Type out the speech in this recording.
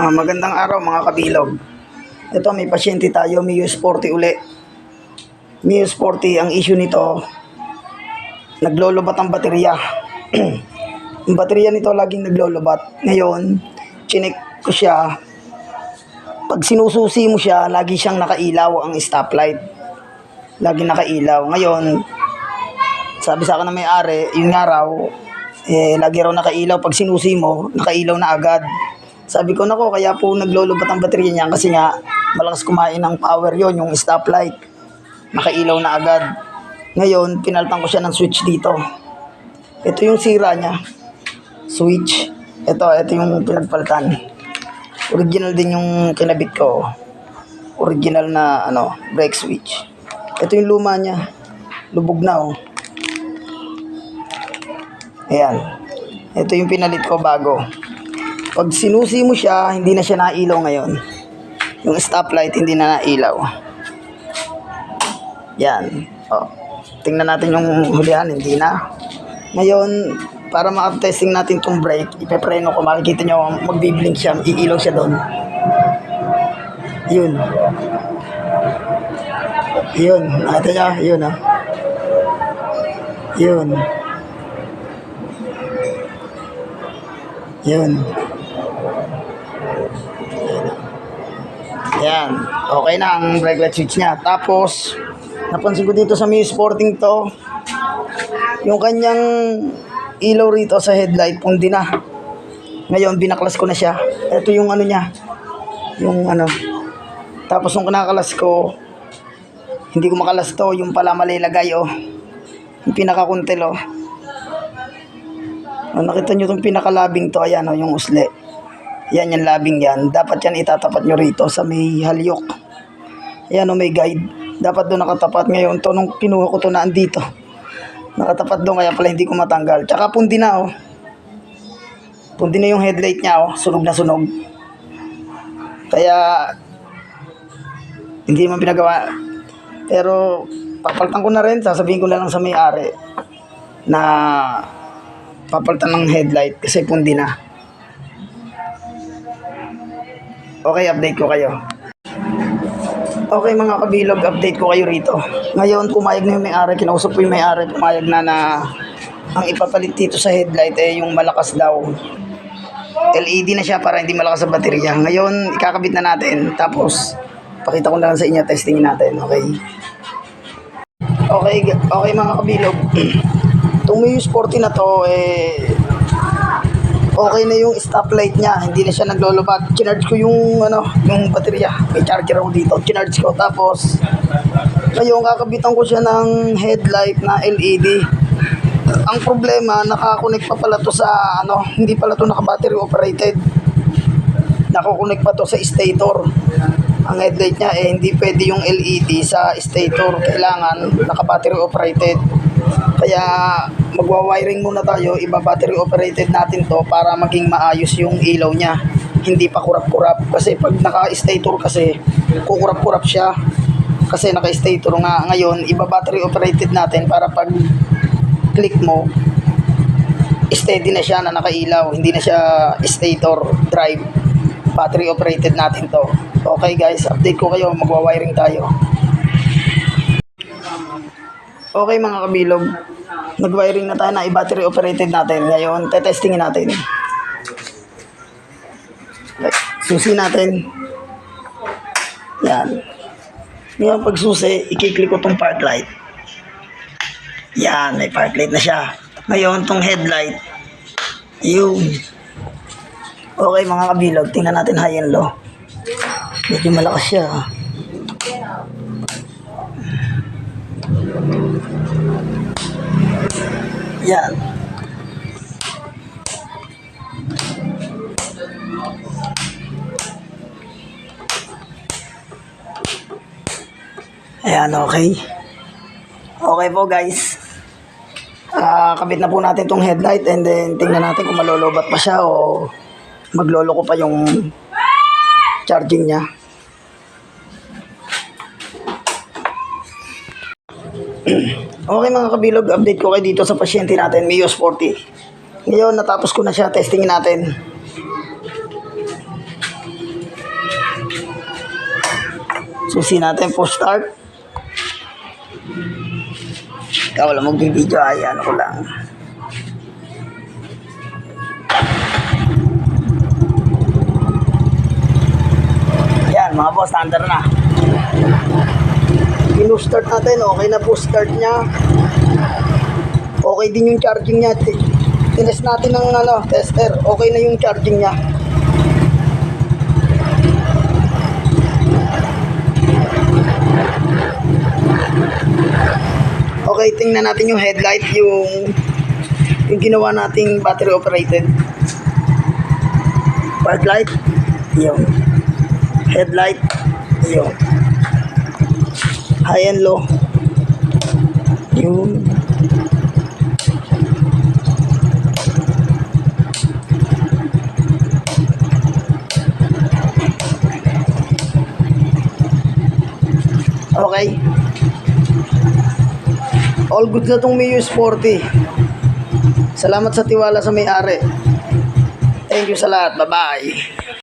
Magandang araw mga kabilog. Ito may pasyente tayo, Mio Sporty uli. Mio Sporty, ang issue nito, naglolobat ang baterya. Ang baterya nito laging naglolobat. Ngayon, chinek ko siya. Pag sinususi mo siya, lagi siyang nakailaw ang stoplight. Lagi nakailaw. Ngayon, sabi sa akin na may-ari, yung nga raw, lagi raw nakailaw. Pag sinusi mo, nakailaw na agad. Sabi ko, nako, kaya po naglolobat ang baterya niya kasi nga malakas kumain ng power yon, yung stoplight. Nakailaw na agad. Ngayon, pinaltan ko siya ng switch dito. Ito yung sira niya. Switch. Ito yung pinagpaltan. Original din yung kinabit ko. Original na brake switch. Ito yung luma niya. Lubog na Ayan. Ito yung pinalit ko bago. Pag sinusi mo siya, hindi na siya nailaw ngayon. Yung stoplight, hindi na nailaw. Yan. Tingnan natin yung hulihan, hindi na. Ngayon, para ma-testing natin itong brake, ipepreno ko, makikita nyo, magbiblink siya, iilaw siya doon. Yun. Yun. Nakita nyo? Yun, Yun. Yun. Yan. Okay na ang brake light switch niya. Tapos, napansin ko dito sa Mio Sporting to, yung kanyang ilaw rito sa headlight, pundi na. Ngayon, binaklas ko na siya. Ito yung niya. Yung Tapos, nung kinakalas ko, hindi ko makalas to. Yung pala malilagay, Yung pinakakuntel, nakita nyo itong pinakalabing to. Ayan, yung usle. Yan yung labing yan. Dapat yan itatapat nyo rito sa may halyok. Ayan may guide. Dapat doon nakatapat. Ngayon to, nung kinuha ko to na andito. Nakatapat doon, kaya pala hindi ko matanggal. Tsaka pundi na Pundi na yung headlight niya Sunog na sunog. Kaya hindi naman pinagawa. Pero papalitan ko na rin. Sasabihin ko lang sa may-ari na papalitan ng headlight kasi pundi na. Okay, update ko kayo. Okay mga kabilog, update ko kayo rito. Ngayon, pumayag na yung may-ari. Kinausap ko yung may-ari, pumayag na ang ipapalit dito sa headlight yung malakas daw. LED na siya para hindi malakas sa baterya. Ngayon, ikakabit na natin. Tapos, pakita ko na lang sa inyo, testingin natin. Okay? Okay mga kabilog. Itong Mio Sporty na to, okay na yung stoplight niya, hindi na siya naglolobat. Chinarge ko yung baterya. May charger ako dito. Chinarge ko, tapos ngayon kakabitan ko siya ng headlight na LED. Ang problema, nakakonect pa pala to sa hindi pala to naka-battery operated. Nakakonect pa to sa stator. Ang headlight niya hindi pwede yung LED sa stator. Kailangan naka-battery operated. Kaya magwa-wiring muna tayo, iba-battery operated natin to para maging maayos yung ilaw niya. Hindi pa kurap-kurap. Kasi pag naka-stator kasi, kukurap-kurap siya. Kasi naka-stator nga. Ngayon, iba-battery operated natin para pag click mo, steady na siya na nakailaw. Hindi na siya stator drive. Battery operated natin to. Okay guys, update ko kayo. Magwa-wiring tayo. Okay mga kabilog, nag-wiring na tayo na i-battery operated natin. Ngayon, tetestingin natin. Susi natin. Yan. Ngayon pag susi, i-click ko tong park light. Yan, may park light na siya. Ngayon, tong headlight. Yun. Okay mga kabilog, tingnan natin high and low. Medyo malakas siya. Yan. Ayan, okay. Okay po guys. Kabit na po natin tong headlight and then tingnan natin kung malolobat pa siya o maglolo ko pa yung charging niya. Okay mga kabilog, update ko kayo dito sa pasyente natin, Mio Sporty. Ngayon, natapos ko na siya, testingin natin. Susi natin push start. Ikaw wala magbibideo ay ano ko lang. Yan mga boss, standard na. Push start natin, okay na push start niya. Okay din yung charging niya. Tinest natin ng tester. Okay na yung charging niya. Okay, tingnan natin yung headlight, yung ginawa nating battery operated. Fog light, yung headlight, yung high and low, yung okay. All good na itong Mio Sporty. Salamat sa tiwala sa may-ari. Thank you sa lahat. Bye-bye.